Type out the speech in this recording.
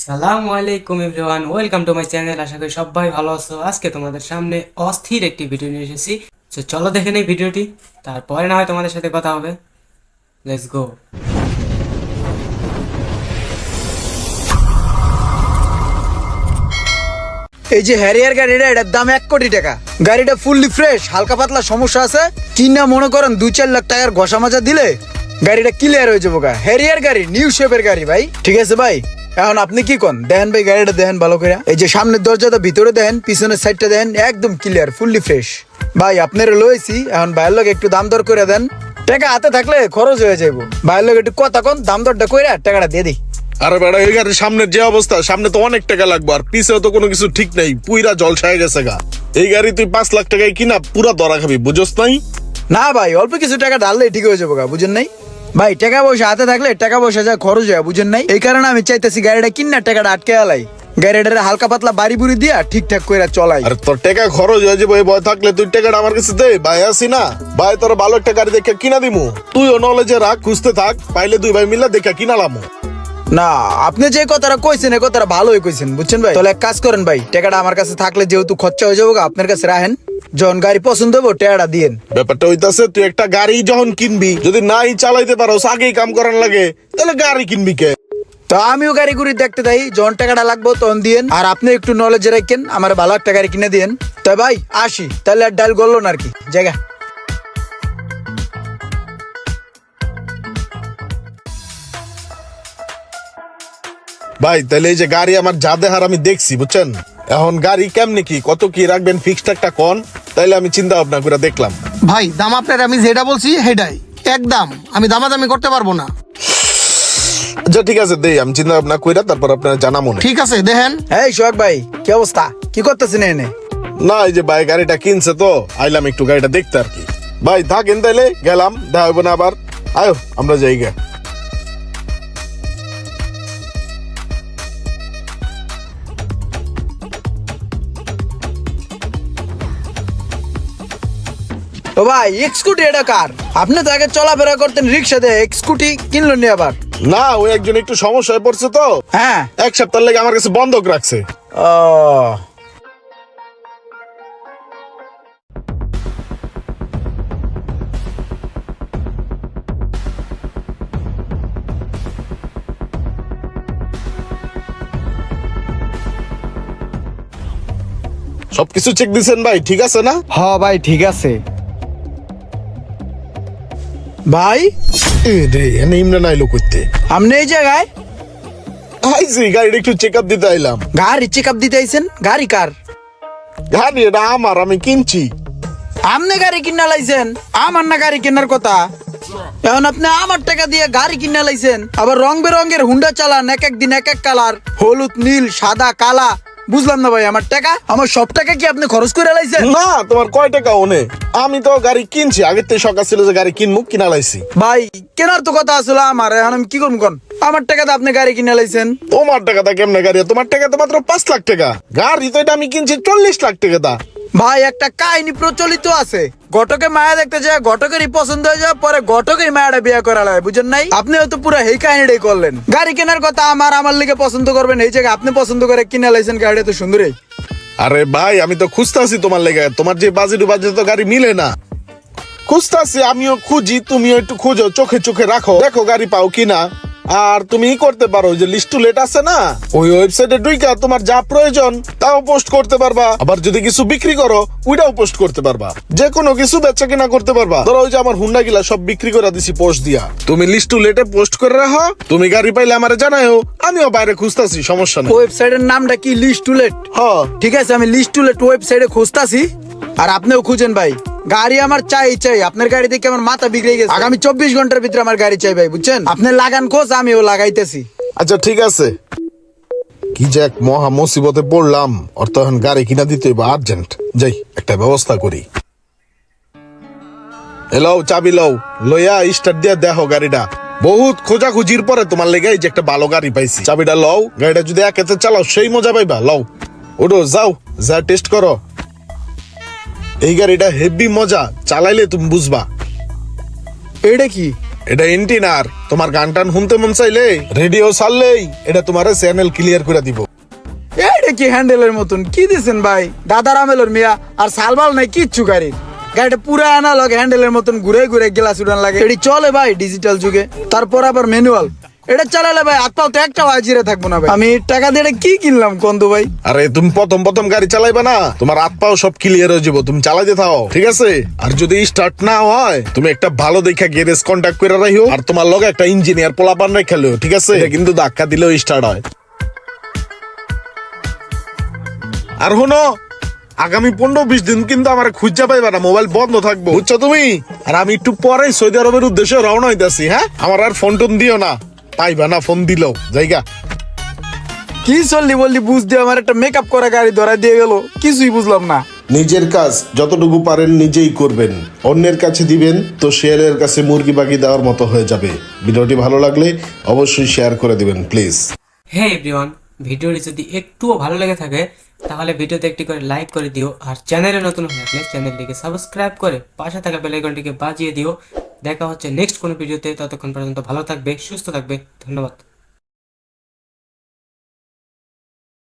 আসসালামু আলাইকুম everyone, welcome to my channel. আশা করি সবাই ভালো আছো। আজকে তোমাদের সামনে অস্থির একটি ভিডিও নিয়ে এসেছি। তো চলো দেখে নেই ভিডিওটি, তারপরে না হয় তোমাদের সাথে কথা হবে। Let's go. এই যে হ্যারিয়ার গাড়িটা, এটার দাম 1 কোটি টাকা। গাড়িটা ফুললি ফ্রেশ, হালকা পাতলা সমস্যা আছে কিনা মনে করেন 2-4 লাখ টাকার ঘষা মাজা দিলে গাড়িটা ক্লিয়ার হয়ে যাবো। হ্যারিয়ার গাড়ি, নিউ শেপের গাড়ি ভাই। ঠিক আছে ভাই, এখন আপনি কি কন দেখেন ভাই, গাড়িটা দেখেন ভালো করে। এই যে সামনের দরজাটা ভিতরে দেখেন, পিছনের সাইডটা দেখেন, একদম ক্লিয়ার ফুললি ফ্রেশ। ভাই আপনারা লইছি, এখন ভাইয়ের লোক একটু দাম দর করে দেন। টাকা হাতে থাকলে খরচ হয়ে যাবো। ভাইয়ের লোক একটু কথা কন, দাম দরটা কইরা টাকাটা দিয়ে দিই। আরে বেড়া, এই গাড়ির সামনের যে অবস্থা, সামনে তো অনেক টাকা লাগবে, আর পিছেও তো কোনো কিছু ঠিক নেই, পুইরা জলসায় গেছে গা। এই গাড়ি তুই 5 লাখ টাকায় কিনা পুরা ধরা খাবি, বুঝোস নাই? না ভাই, অল্প কিছু টাকা ঢাললেই ঠিক হয়ে যাবো গা, বুঝেন নাই ভাই। টাকা পয়সা হাতে থাকলে টাকা পয়সা যা খরচ হয়, বুঝেন নাই। এই কারণে আমি চাইতেছি গাড়িটা কিনা টাকাটা আটকে আলাই, গাড়িটারে হালকা পাতলা বাড়ি বুড়ি দিয়া ঠিকঠাক করে চলাই। আর তোর টাকা খরচ হয়ে যাবে এই ভয় থাকলে তুই টাকাটা আমার কাছে দে, ভাই আসি না ভাই, তোর ভালো একটা গাড়ি দেখে কিনা দিমু। তুইও নলেজে রাখ, খুঁজতে থাক, পাইলে 2 ভাই মিলে দেখে কিনালামু। না, আপনি যে কথাটা কইছেন এই কথাটা ভালোই কইছেন, বুঝছেন ভাই। তাহলে এক কাজ করেন ভাই, টাকাটা আমার কাছে থাকলে যেহেতু খরচা হয়ে যাবো, আপনার কাছে রাখেন। যখন গাড়ি পছন্দ হবো টাকাটা দিয়েন। ব্যাপারটা হইতাছে, তুই একটা গাড়ি যখন কিনবি, যদি নাই চালাইতে পারো, আগেই কাম করার লাগে, তাহলে গাড়ি কিনবি কে? তো আমিও গাড়ি গুড়ি দেখতে যাই, যখন টাকাটা লাগবো তখন দিয়েন। আর আপনি একটু নলেজে রাখেন, আমার ভালো একটা গাড়ি কিনে দিয়েন। তা ভাই আসি, তাহলে আর ডাল গড়লো না আর কি জায়গা। ভাই তাহলে এই যে গাড়ি আমার যা দেহার আমি দেখছি, বুঝছেন। এখন গাড়ি কেমনি কি, কত কি রাখবেন, ফিক্সড একটা কোন, তাইলে আমি চিন্তা ভাবনা করে দেখলাম। ভাই দাম আপনার আমি যেটা বলছি সেটাই একদম, আমি দামাদামি করতে পারবো না। আচ্ছা ঠিক আছে, দেই আমি চিন্তা ভাবনা কইরা তারপর আপনার জানা মনে। ঠিক আছে দেখেন। এই সোহাগ ভাই, কি অবস্থা, কি করতেছেন এনে? না এই যে ভাই গাড়িটা কিনছে তো আইলাম একটু গাড়িটা দেখতে আর কি। ভাই থাকেন তাইলে, গেলাম, দেখা হইব না আবার। আয়ো আমরা যাই গে। ও ভাই, স্কুটি এটা কার? আপনি তো আগে চলাফেরা করতেন রিক্সা দিয়ে, স্কুটি কিনলেন নি আবার? না ওই একজন একটু সমস্যায় পড়ছে তো, হ্যাঁ। 1 সপ্তাহ লেগে আমার কাছে বন্ধক রাখছে। ও সবকিছু চেক দিছেন ভাই, ঠিক আছে না? হ ভাই ঠিক আছে। ভাই এ রে, এনে ইমরান আইলো করতে। আপনি এই জায়গায় আইছি গাড়িটা একটু চেক আপ দিতে আইলাম। গাড়ি চেক আপ দিতে আইছেন? গাড়ি কার? গাড়ি এটা আমার, আমি কিনছি। আপনি গাড়ি কিনা লাইছেন? আমার না গাড়ি কেনার কথা। এখন আপনি আমার টাকা দিয়ে গাড়ি কিনা লাইছেন, আবার রং বেরঙের হুন্ডা চালান, এক এক দিন এক এক কালার, হলুদ নীল সাদা কালা। বুঝলাম না ভাই, আমার টাকা, আমার সব টাকা কি আপনি খরচ করে লাইছেন? না তোমার কয় টাকা ওনে? আমি তো গাড়ি কিনছি, আগের থেকে শখ ছিল যে গাড়ি কিনবো, কিনা লাইছি। ভাই কেনার তো কথা আসলে আমার, এখন আমি কি করবো কোন? আমার টাকাতে আপনি গাড়ি কিনে লাইছেন। তোমার টাকাটা কেমনে গাড়ি? তোমার টাকা তো মাত্র 5 লাখ টাকা, গাড়ি তো এটা আমি কিনছি 40 লাখ টাকা দা। ভাই একটা কাহিনী প্রচলিত আছে, ঘটকে মায়া দেখতে যায়, ঘটকেরই পছন্দ হয়ে যায়, পরে ঘটকেই মায়াটা বিয়ে করা লাগে, বুঝেন নাই? আপনি হয়তো পুরো এই কাহিনীটাই করলেন। গাড়ি কেনার কথা আমার লিগে পছন্দ করবেন, এই জায়গায় আপনি পছন্দ করে কিনে লাইছেন গাড়িটা তো সুন্দরই। আরে ভাই আমি তো খুঁজতাছি তোমার লেগে, তোমার যে বাজেট তো গাড়ি মিলে না। খুঁজতাছি, আমিও খুঁজি, তুমিও একটু খুঁজো, চোখে চোখে রাখো, দেখো গাড়ি পাও কিনা। আর তুমি করতে পারো, ওই যে লিস্ট টু লেট আছে না, ওই ওয়েবসাইটে ঢুইকা তোমার যা প্রয়োজন তাও পোস্ট করতে পারবা। আবার যদি কিছু বিক্রি করো ওইটাও পোস্ট করতে পারবা, যে কোনো কিছু বেচা কিনা করতে পারবা। ধরো ওই যে আমার হুন্ডা গিলা সব বিক্রি করে দিছি পোস্ট দিয়া, তুমি লিস্ট টু লেটে পোস্ট করে রাখো, তুমি গাড়ি পাইলে আমারে জানাও, আমিও বাইরে খুঁজতাছি, সমস্যা নেই। ওয়েবসাইটের নামটা কি? List to let? হ্যাঁ ঠিক আছে, আমি লিস্ট টু লেট ওয়েবসাইটে খুঁজতাছি, আর আপনিও খুঁজেন ভাই। গাড়ি আমার চাই, আপনার গাড়ি দেখে আমার মাথা বিগড়ে গেছে। আগামী 24 ঘন্টার ভিতরে আমার গাড়ি চাই ভাই, বুঝছেন? আপনি লাগান খোঁজ, আমিও লাগাইতেছি। আচ্ছা ঠিক আছে। কি যে এক মহা মুসিবতে পড়লাম, ওর তো এখন গাড়ি কিনা দিতে হইব আর্জেন্ট। যাই একটা ব্যবস্থা করি। এলাও চাবি লও, লইয়া স্টার্ট দিয়ে দেখো গাড়িটা। বহুত খোঁজাখুঁজির পরে তোমার লেগে এই যে একটা ভালো গাড়ি পাইছি। চাবিটা লও, গাড়িটা যদি একেতে চালাও সেই মজা পাইবা। লও ওঠো, যাও যা টেস্ট করো। এই গাড়িটা হেভি মজা, চালাইলে তুমি বুঝবা। এটা কি? এটা এন্টিনার, তোমার গান টান শুনতে মন চাইলে রেডিও ছাড়লেই এটা তোমার চ্যানেল ক্লিয়ার করে দিব। এইটা কি হ্যান্ডেলের মতন কি দিছেন ভাই? দাদার আমেলর মিয়া আর সালবাল নাই কিচ্ছু গাড়ির। গাড়িটা পুরো অ্যানালগ হ্যান্ডেলের মতন ঘুরে ঘুরে গ্লাস উড়ান লাগে। এটি চলে ভাই ডিজিটাল যুগে, তারপর আবার ম্যানুয়াল। এটা চালালে ভাই হাত পাও তো একটা হাজিরে থাকবো না ভাই। আমি টাকা দিয়ে এটা কি কিনলাম কন্দু ভাই? আরে তুমি প্রথম প্রথম গাড়ি চালাইবা না, তোমার হাত পাও সব ক্লিয়ার হয়ে যাবো, তুমি চালাইতে থাও, ঠিক আছে? আর যদি স্টার্ট না হয় তুমি একটা ভালো দেখা গ্যারেজ কন্টাক্ট করে রাখিও, আর তোমার লগে একটা ইঞ্জিনিয়ার পোলাপান রেখে লিও, ঠিক আছে? এটা কিন্তু ধাক্কা দিলেও স্টার্ট হয়। আর শোনো, আগামী 15-20 দিন কিন্তু আমার খুঁজা পাইবা না, মোবাইল বন্ধ থাকবো, বুঝছো তুমি? আর আমি একটু পরে সৌদি আরবের উদ্দেশ্যে রওনা হইতাছি। হ্যাঁ, আমার আর ফোন টোন দিও না, পাইবা না ফোন দিলেও জায়গা। কি চললি বললি বুঝ দিয়ে আমার একটা মেকআপ করা গাড়ি ধরা দিয়ে গেল, কিছুই বুঝলাম না। নিজের কাজ যতটুকু পারেন নিজেই করবেন, অন্যের কাছে দিবেন তো শেয়ারের কাছে মুরগি বাগি দেওয়ার মতো হয়ে যাবে। ভিডিওটি ভালো লাগলে অবশ্যই শেয়ার করে দিবেন প্লিজ। হ্যাঁ এভরিওয়ান, ভিডিওটি যদি একটুও ভালো লেগে থাকে তাহলে ভিডিওতে একটি করে লাইক করে দিও, আর চ্যানেলে নতুন হয়ে থাকলে চ্যানেলটিকে সাবস্ক্রাইব করে পাশে থাকা বেল আইকনটিকে বাজিয়ে দিও। দেখা হচ্ছে নেক্সট কোনো ভিডিওতে, ততক্ষণ পর্যন্ত ভালো থাকবে, সুস্থ থাকবে, ধন্যবাদ।